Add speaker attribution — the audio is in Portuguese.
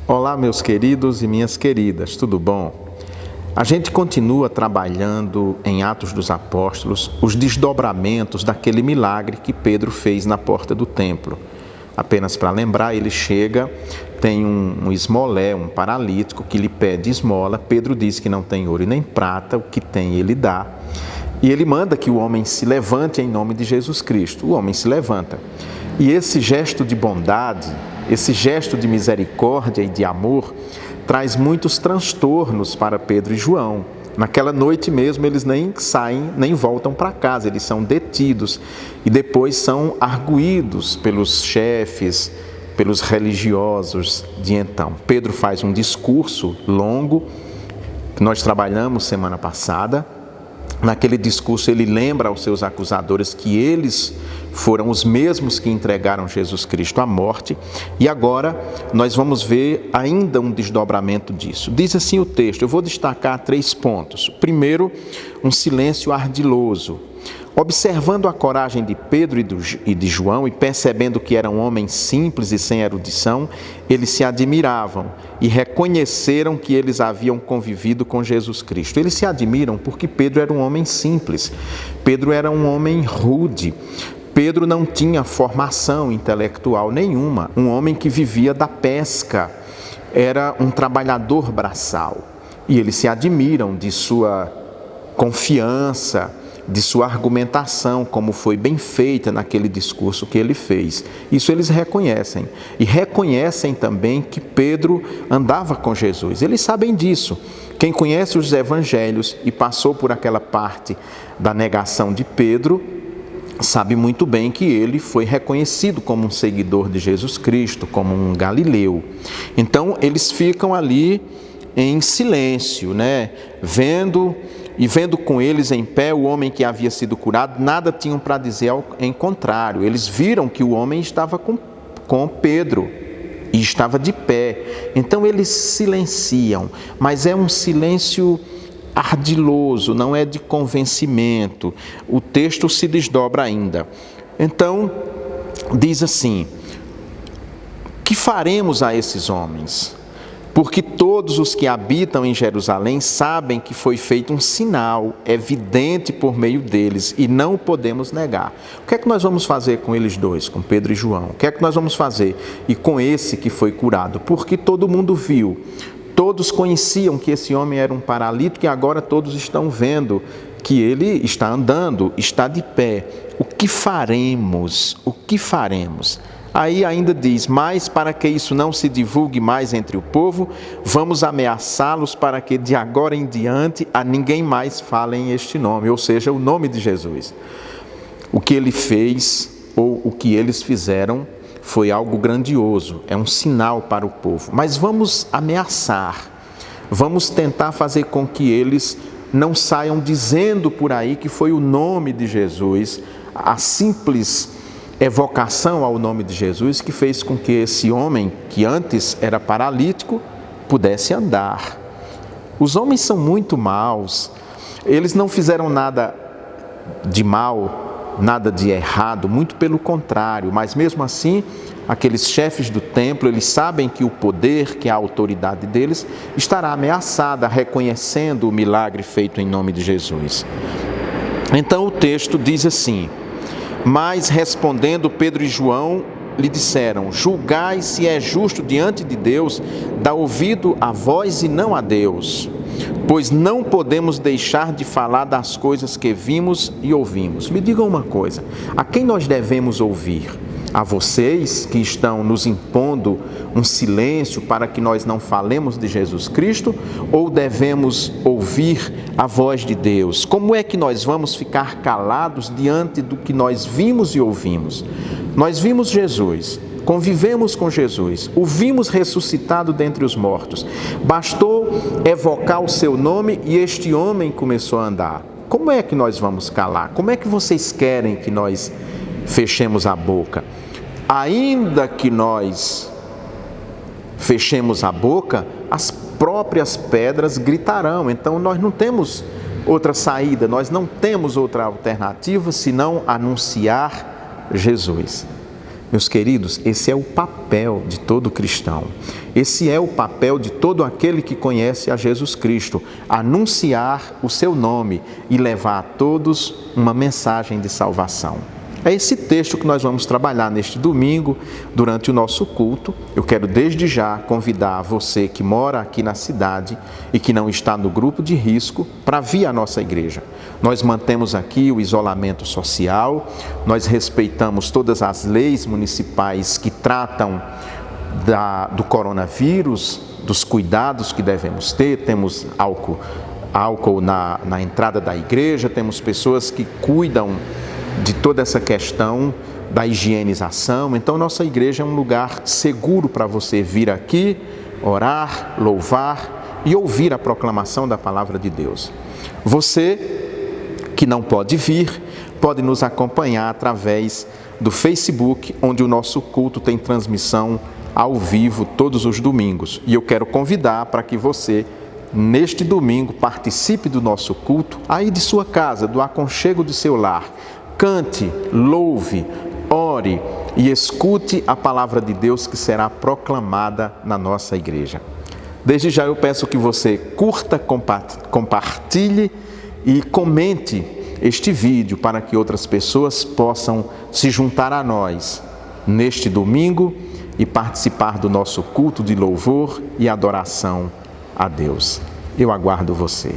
Speaker 1: Olá, meus queridos e minhas queridas, tudo bom? A gente continua trabalhando em Atos dos Apóstolos os desdobramentos daquele milagre que Pedro fez na porta do templo. Apenas para lembrar, ele chega, tem um esmolé, um paralítico que lhe pede esmola. Pedro diz que não tem ouro e nem prata, o que tem ele dá. E ele manda que o homem se levante em nome de Jesus Cristo. O homem se levanta. E esse gesto de bondade, esse gesto de misericórdia e de amor, traz muitos transtornos para Pedro e João. Naquela noite mesmo eles nem saem, nem voltam para casa, eles são detidos e depois são arguidos pelos chefes, pelos religiosos de então. Pedro faz um discurso longo, que nós trabalhamos semana passada. Naquele discurso ele lembra aos seus acusadores que eles foram os mesmos que entregaram Jesus Cristo à morte. E agora nós vamos ver ainda um desdobramento disso. Diz assim o texto, eu vou destacar 3 pontos. Primeiro, um silêncio ardiloso. Observando a coragem de Pedro e de João e percebendo que eram homens simples e sem erudição, eles se admiravam e reconheceram que eles haviam convivido com Jesus Cristo. Eles se admiram porque Pedro era um homem simples, Pedro era um homem rude, Pedro não tinha formação intelectual nenhuma, um homem que vivia da pesca, era um trabalhador braçal. E eles se admiram de sua confiança, de sua argumentação, como foi bem feita naquele discurso que ele fez. Isso eles reconhecem. E reconhecem também que Pedro andava com Jesus. Eles sabem disso. Quem conhece os evangelhos e passou por aquela parte da negação de Pedro, sabe muito bem que ele foi reconhecido como um seguidor de Jesus Cristo, como um galileu. Então, eles ficam ali em silêncio, vendo com eles em pé o homem que havia sido curado, nada tinham para dizer em contrário. Eles viram que o homem estava com Pedro e estava de pé. Então eles silenciam, mas é um silêncio ardiloso, não é de convencimento. O texto se desdobra ainda. Então, diz assim: que faremos a esses homens? Porque todos os que habitam em Jerusalém sabem que foi feito um sinal evidente por meio deles e não o podemos negar. O que é que nós vamos fazer com eles dois, com Pedro e João? O que é que nós vamos fazer? E com esse que foi curado? Porque todo mundo viu, todos conheciam que esse homem era um paralítico e agora todos estão vendo que ele está andando, está de pé. O que faremos? O que faremos? Aí ainda diz, mas para que isso não se divulgue mais entre o povo, vamos ameaçá-los para que de agora em diante a ninguém mais fale em este nome, ou seja, o nome de Jesus. O que ele fez, ou o que eles fizeram, foi algo grandioso, é um sinal para o povo. Mas vamos ameaçar, vamos tentar fazer com que eles não saiam dizendo por aí que foi o nome de Jesus, a simples evocação ao nome de Jesus que fez com que esse homem, que antes era paralítico, pudesse andar. Os homens são muito maus, eles não fizeram nada de mal, nada de errado, muito pelo contrário, mas mesmo assim, aqueles chefes do templo, eles sabem que o poder, que a autoridade deles, estará ameaçada, reconhecendo o milagre feito em nome de Jesus. Então o texto diz assim: mas respondendo Pedro e João lhe disseram, julgai se é justo diante de Deus dar ouvido a vós e não a Deus, pois não podemos deixar de falar das coisas que vimos e ouvimos. Me digam uma coisa, a quem nós devemos ouvir? A vocês que estão nos impondo um silêncio para que nós não falemos de Jesus Cristo, ou devemos ouvir a voz de Deus? Como é que nós vamos ficar calados diante do que nós vimos e ouvimos? Nós vimos Jesus, convivemos com Jesus, o vimos ressuscitado dentre os mortos. Bastou evocar o seu nome e este homem começou a andar. Como é que nós vamos calar? Como é que vocês querem que nós fechemos a boca? Ainda que nós fechemos a boca, as próprias pedras gritarão. Então nós não temos outra saída, nós não temos outra alternativa senão anunciar Jesus. Meus queridos, esse é o papel de todo cristão. Esse é o papel de todo aquele que conhece a Jesus Cristo, anunciar o seu nome e levar a todos uma mensagem de salvação. É esse texto que nós vamos trabalhar neste domingo, durante o nosso culto. Eu quero desde já convidar você que mora aqui na cidade e que não está no grupo de risco para vir à nossa igreja. Nós mantemos aqui o isolamento social, nós respeitamos todas as leis municipais que tratam do coronavírus, dos cuidados que devemos ter. Temos álcool na entrada da igreja, temos pessoas que cuidam de toda essa questão da higienização. Então, nossa igreja é um lugar seguro para você vir aqui, orar, louvar e ouvir a proclamação da palavra de Deus. Você que não pode vir, pode nos acompanhar através do Facebook, onde o nosso culto tem transmissão ao vivo todos os domingos. E eu quero convidar para que você, neste domingo, participe do nosso culto, aí de sua casa, do aconchego do seu lar. Cante, louve, ore e escute a palavra de Deus que será proclamada na nossa igreja. Desde já eu peço que você curta, compartilhe e comente este vídeo para que outras pessoas possam se juntar a nós neste domingo e participar do nosso culto de louvor e adoração a Deus. Eu aguardo você.